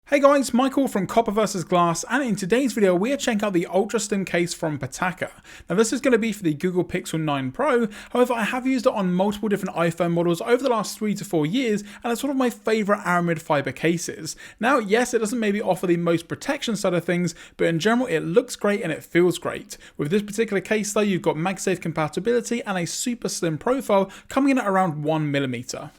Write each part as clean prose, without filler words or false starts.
Hey guys, Michael from Copper vs Glass, and in today's video we are checking out the Ultra Slim Case from Pitaka. Now this is going to be for the Google Pixel 9 Pro, however I have used it on multiple different iPhone models over the last 3 to 4 years, and it's one of my favourite Aramid fibre cases. Now yes, it doesn't maybe offer the most protection side of things, but in general it looks great and it feels great. With this particular case though, you've got MagSafe compatibility and a super slim profile coming in at around 1mm.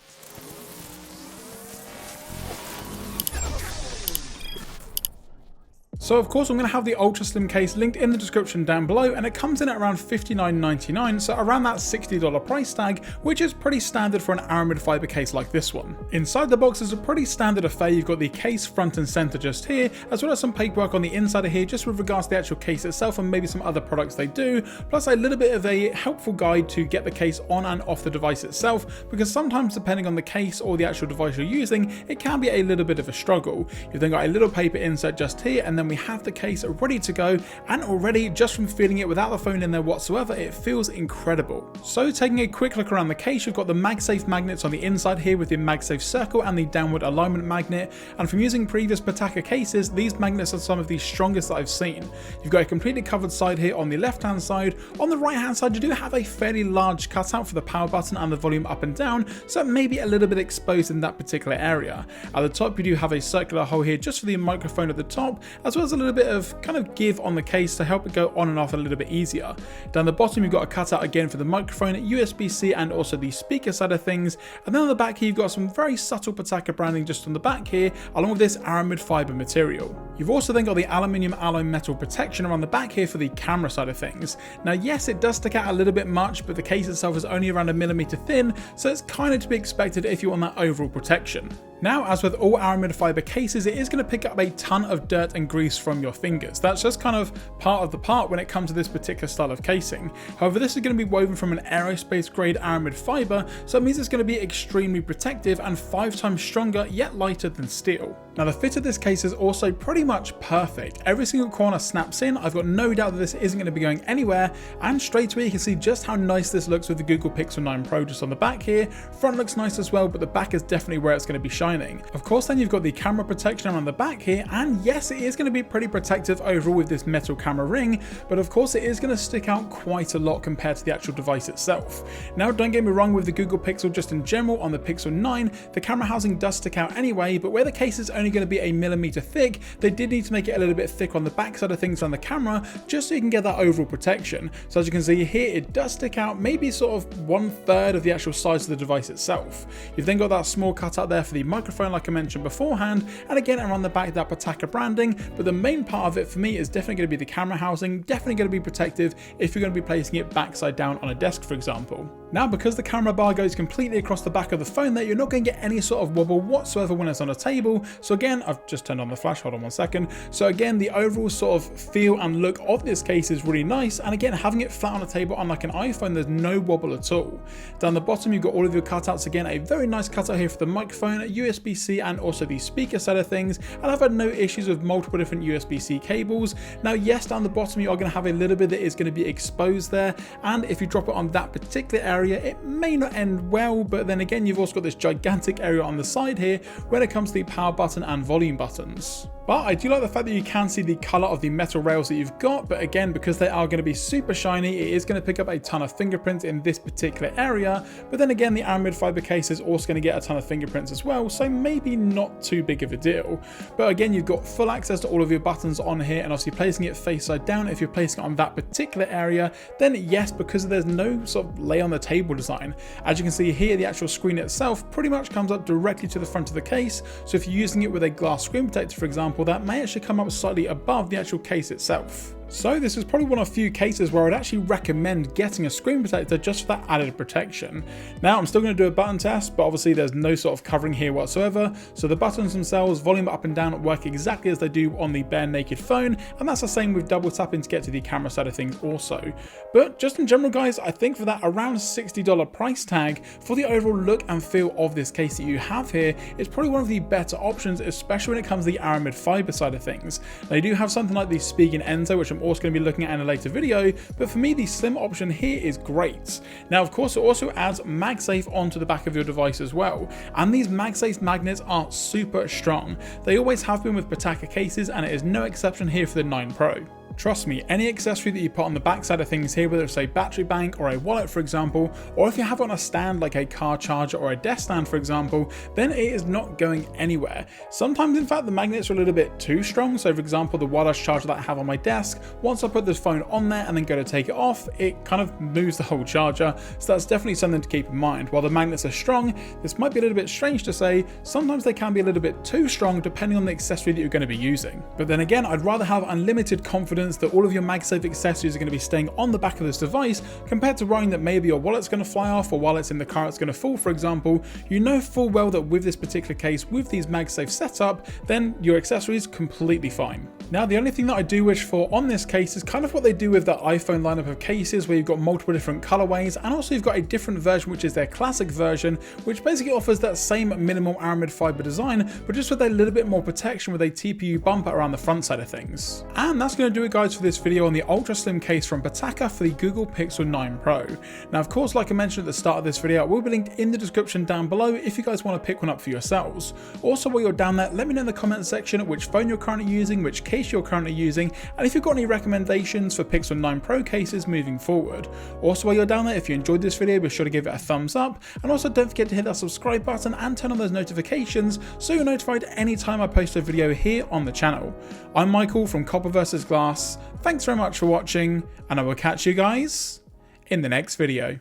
So of course I'm going to have the Ultra Slim Case linked in the description down below, and it comes in at around $59.99, so around that $60 price tag, which is pretty standard for an Aramid fibre case like this one. Inside the box is a pretty standard affair. You've got the case front and centre just here, as well as some paperwork on the inside of here just with regards to the actual case itself and maybe some other products they do, plus a little bit of a helpful guide to get the case on and off the device itself, because sometimes depending on the case or the actual device you're using, it can be a little bit of a struggle. You've then got a little paper insert just here, and then we have the case ready to go, and already just from feeling it without the phone in there whatsoever, it feels incredible. So taking a quick look around the case, you've got the MagSafe magnets on the inside here with the MagSafe circle and the downward alignment magnet, and from using previous Pitaka cases, these magnets are some of the strongest that I've seen. You've got a completely covered side here on the left hand side. On the right hand side you do have a fairly large cutout for the power button and the volume up and down, so it may be a little bit exposed in that particular area. At the top you do have a circular hole here just for the microphone at the top, as well as a little bit of kind of give on the case to help it go on and off a little bit easier. Down the bottom you've got a cutout again for the microphone, USB-C and also the speaker side of things, and then on the back here you've got some very subtle Pitaka branding just on the back here, along with this Aramid fibre material. You've also then got the aluminium alloy metal protection around the back here for the camera side of things. Now yes, it does stick out a little bit much, but the case itself is only around 1mm thin, so it's kind of to be expected if you want that overall protection. Now, as with all Aramid fibre cases, it is going to pick up a ton of dirt and grease from your fingers. That's just kind of part of the part when it comes to this particular style of casing. However, this is going to be woven from an aerospace grade Aramid fibre, so it means it's going to be extremely protective and 5 times stronger yet lighter than steel. Now the fit of this case is also pretty much perfect. Every single corner snaps in. I've got no doubt that this isn't going to be going anywhere, and straight away you can see just how nice this looks with the Google Pixel 9 Pro just on the back here. Front looks nice as well, but the back is definitely where it's going to be shining. Of course then you've got the camera protection around the back here, and yes, it is going to be pretty protective overall with this metal camera ring, but of course it is going to stick out quite a lot compared to the actual device itself. Now don't get me wrong, with the Google Pixel just in general on the Pixel 9, the camera housing does stick out anyway, but where the case is only going to be 1mm thick, they did need to make it a little bit thick on the back side of things on the camera, just so you can get that overall protection. So as you can see here, it does stick out maybe sort of 1/3 of the actual size of the device itself. You've then got that small cutout there for the microphone like I mentioned beforehand, and again around the back that Pitaka branding, but the main part of it for me is definitely going to be the camera housing, definitely going to be protective if you're going to be placing it backside down on a desk for example. Now because the camera bar goes completely across the back of the phone there, you're not going to get any sort of wobble whatsoever when it's on a table. So again, I've just turned on the flash, hold on one second. So again, the overall sort of feel and look of this case is really nice, and again having it flat on a table unlike an iPhone, there's no wobble at all. Down the bottom you've got all of your cutouts, again a very nice cutout here for the microphone, USB-C and also the speaker side of things, and I've had no issues with multiple different USB-C cables. Now yes, down the bottom you are going to have a little bit that is going to be exposed there, and if you drop it on that particular area it may not end well, but then again you've also got this gigantic area on the side here when it comes to the power button and volume buttons. But I do like the fact that you can see the colour of the metal rails that you've got, but again because they are going to be super shiny, it is going to pick up a ton of fingerprints in this particular area, but then again the Aramid fibre case is also going to get a ton of fingerprints as well, so maybe not too big of a deal. But again you've got full access to all of your buttons on here, and obviously placing it face side down, if you're placing it on that particular area, then yes, because there's no sort of lay on the table design, as you can see here the actual screen itself pretty much comes up directly to the front of the case, so if you're using it with a glass screen protector for example, that may actually come up slightly above the actual case itself. So this is probably one of a few cases where I'd actually recommend getting a screen protector just for that added protection. Now I'm still going to do a button test, but obviously there's no sort of covering here whatsoever, so the buttons themselves, volume up and down, work exactly as they do on the bare naked phone, and that's the same with double tapping to get to the camera side of things also. But just in general guys, I think for that around $60 price tag, for the overall look and feel of this case that you have here, it's probably one of the better options, especially when it comes to the Aramid fibre side of things. They do have something like the Spigen Enzo, which I'm also going to be looking at in a later video, but for me the slim option here is great. Now of course it also adds MagSafe onto the back of your device as well, and these MagSafe magnets are super strong. They always have been with Pitaka cases, and it is no exception here for the 9 Pro. Trust me, any accessory that you put on the back side of things here, whether it's a battery bank or a wallet for example, or if you have it on a stand like a car charger or a desk stand for example, then it is not going anywhere. Sometimes in fact the magnets are a little bit too strong, so for example the wireless charger that I have on my desk, once I put this phone on there and then go to take it off, it kind of moves the whole charger, so that's definitely something to keep in mind. While the magnets are strong, this might be a little bit strange to say, sometimes they can be a little bit too strong depending on the accessory that you're going to be using. But then again, I'd rather have unlimited confidence that all of your MagSafe accessories are going to be staying on the back of this device compared to worrying that maybe your wallet's going to fly off, or while it's in the car it's going to fall for example. You know full well that with this particular case, with these MagSafe setup, then your accessories completely fine. Now the only thing that I do wish for on this case is kind of what they do with the iPhone lineup of cases, where you've got multiple different colorways, and also you've got a different version which is their classic version, which basically offers that same minimal Aramid fiber design, but just with a little bit more protection with a TPU bumper around the front side of things. And that's going to do it guys for this video on the Ultra Slim case from Pitaka for the Google Pixel 9 Pro. Now of course, like I mentioned at the start of this video, it will be linked in the description down below if you guys want to pick one up for yourselves. Also while you're down there, let me know in the comment section which phone you're currently using, which case you're currently using, and if you've got any recommendations for Pixel 9 Pro cases moving forward. Also while you're down there, if you enjoyed this video, be sure to give it a thumbs up, and also don't forget to hit that subscribe button and turn on those notifications so you're notified anytime I post a video here on the channel. I'm Michael from Copper vs Glass. Thanks very much for watching, and I will catch you guys in the next video.